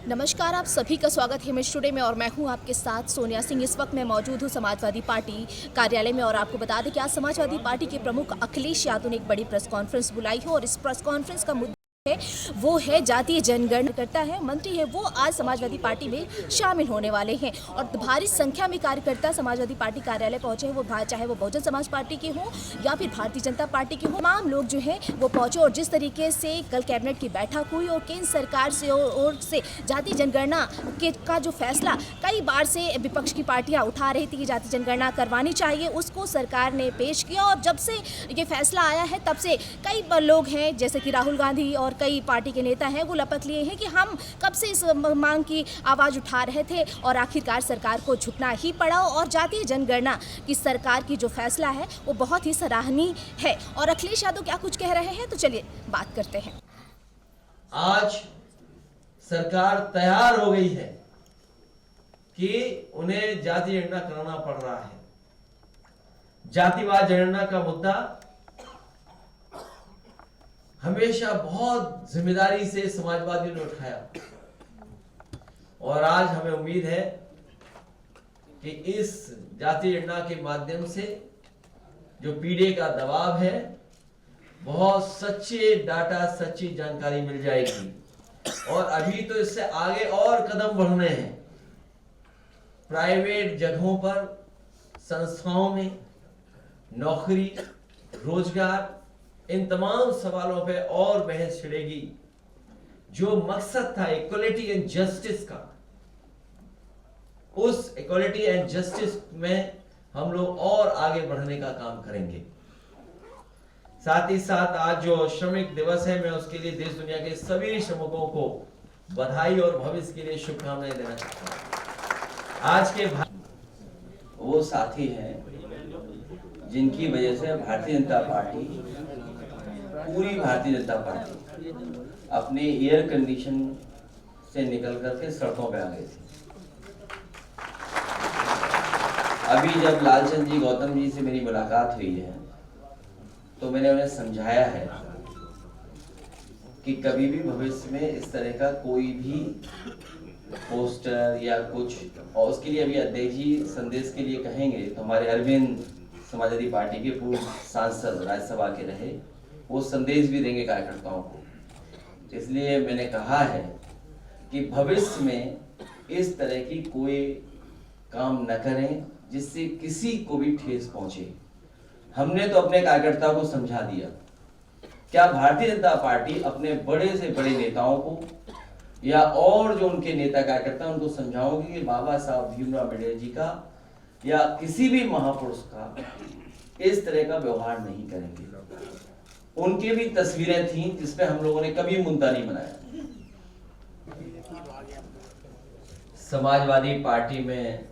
नमस्कार, आप सभी का स्वागत है हिमेश टुडे में और मैं हूं आपके साथ सोनिया सिंह। इस वक्त मैं मौजूद हूं समाजवादी पार्टी कार्यालय में और आपको बता दें कि आज समाजवादी पार्टी के प्रमुख अखिलेश यादव ने एक बड़ी प्रेस कॉन्फ्रेंस बुलाई है और इस प्रेस कॉन्फ्रेंस का मुद्दा वो है जातीय जनगणना करता है मंत्री है वो आज समाजवादी पार्टी में शामिल होने वाले हैं और भारी संख्या में कार्यकर्ता समाजवादी पार्टी कार्यालय पहुंचे हैं। वो चाहे वो बहुजन समाज पार्टी के हों या फिर भारतीय जनता पार्टी के हों, तमाम लोग जो हैं वो पहुंचे। और जिस तरीके से कल कैबिनेट की बैठक हुई और केंद्र सरकार से ओर से जातीय जनगणना का जो फैसला कई बार से विपक्ष की पार्टियां उठा रही थी कि जातीय जनगणना करवानी चाहिए, उसको सरकार ने पेश किया। और जब से ये फैसला आया है तब से कई लोग हैं जैसे कि राहुल गांधी और कई पार्टी के नेता हैं वो लपक लिए हैं कि हम कब से इस मांग की आवाज़ उठा रहे थे और आखिरकार सरकार को झुकना ही पड़ा। और जातीय जनगणना की सरकार की जो फैसला है वो बहुत ही सराहनीय है। और अखिलेश यादव क्या कुछ कह रहे हैं तो चलिए बात करते हैं। आज सरकार तैयार हो गई है कि उन्हें जातीय जनगणना कराना पड़ रहा है। जातिवाद जनगणना का मुद्दा हमेशा बहुत जिम्मेदारी से समाजवादियों ने उठाया और आज हमें उम्मीद है कि इस जातीय जनगणना के माध्यम से जो पीढ़ी का दबाव है, बहुत सच्चे डाटा, सच्ची जानकारी मिल जाएगी। और अभी तो इससे आगे और कदम बढ़ने हैं। प्राइवेट जगहों पर, संस्थाओं में नौकरी, रोजगार, इन तमाम सवालों पे और बहस छिड़ेगी। जो मकसद था इक्वलिटी एंड जस्टिस का, उस इक्वलिटी एंड जस्टिस में हम लोग और आगे बढ़ने का काम करेंगे। साथ ही साथ आज जो श्रमिक दिवस है, मैं उसके लिए देश दुनिया के सभी श्रमिकों को बधाई और भविष्य के लिए शुभकामनाएं देना चाहता हूं। आज के वो साथी हैं जिनकी वजह से भारतीय जनता पार्टी, पूरी भारतीय जनता पार्टी अपने एयर कंडीशन से निकल करके सड़कों पे आ गई थी। अभी जब लालचंद जी, गौतम जी से मेरी मुलाकात हुई है तो मैंने उन्हें समझाया है कि कभी भी भविष्य में इस तरह का कोई भी पोस्टर या कुछ, और उसके लिए अभी अध्यक्ष जी संदेश के लिए कहेंगे तो हमारे अरविंद समाजवादी पार्टी के पूर्व सांसद राज्यसभा के रहे, वो संदेश भी देंगे कार्यकर्ताओं को। इसलिए मैंने कहा है कि भविष्य में इस तरह की कोई काम न करें जिससे किसी को भी ठेस पहुंचे। हमने तो अपने कार्यकर्ताओं को समझा दिया। क्या भारतीय जनता पार्टी अपने बड़े से बड़े नेताओं को या और जो उनके नेता कार्यकर्ता उनको समझाओगे कि बाबा साहब भीमराव अम्बेडकर जी का या किसी भी महापुरुष का इस तरह का व्यवहार नहीं करेंगे। उनकी भी तस्वीरें थीं जिसपे हम लोगों ने कभी मुद्दा नहीं बनाया। समाजवादी पार्टी में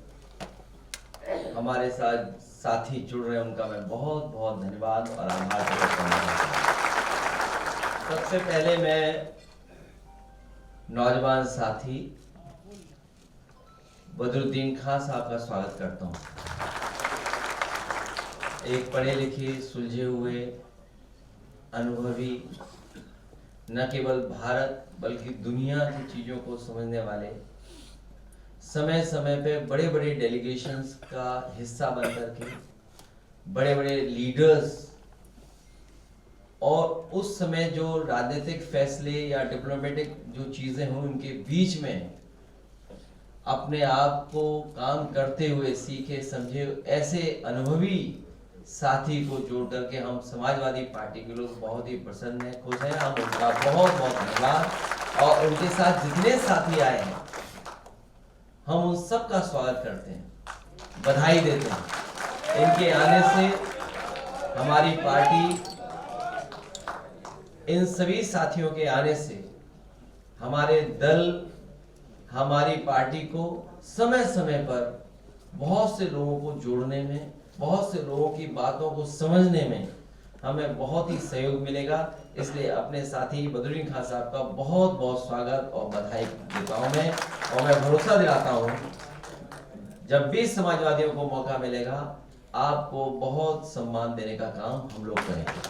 हमारे साथ साथी जुड़ रहे हैं, उनका मैं बहुत बहुत धन्यवाद और आभार प्रकट करना चाहता हूं। सबसे पहले मैं नौजवान साथी बदरुद्दीन खान साहब का स्वागत करता हूं। एक पढ़े लिखे, सुलझे हुए, अनुभवी, न केवल भारत बल्कि दुनिया की चीजों को समझने वाले, समय समय पे बड़े बड़े डेलीगेशंस का हिस्सा बन करके बड़े बड़े लीडर्स और उस समय जो राजनीतिक फैसले या डिप्लोमेटिक जो चीजें हुई उनके बीच में अपने आप को काम करते हुए सीखे समझे ऐसे अनुभवी साथी को जोड़ करके हम समाजवादी पार्टी के लोग बहुत ही प्रसन्न हैं, खुश हैं। हम उनका बहुत बहुत धन्यवाद और उनके साथ जितने साथी आए हैं हम उन सब का स्वागत करते हैं, बधाई देते हैं। इनके आने से हमारी पार्टी, इन सभी साथियों के आने से हमारे दल, हमारी पार्टी को समय समय पर बहुत से लोगों को जोड़ने में, बहुत से लोगों की बातों को समझने में हमें बहुत ही सहयोग मिलेगा। इसलिए अपने साथी बदरुद्दीन खान साहब का बहुत बहुत स्वागत और बधाई देता हूं मैं। और मैं भरोसा दिलाता हूं जब भी समाजवादियों को मौका मिलेगा आपको बहुत सम्मान देने का काम हम लोग करेंगे।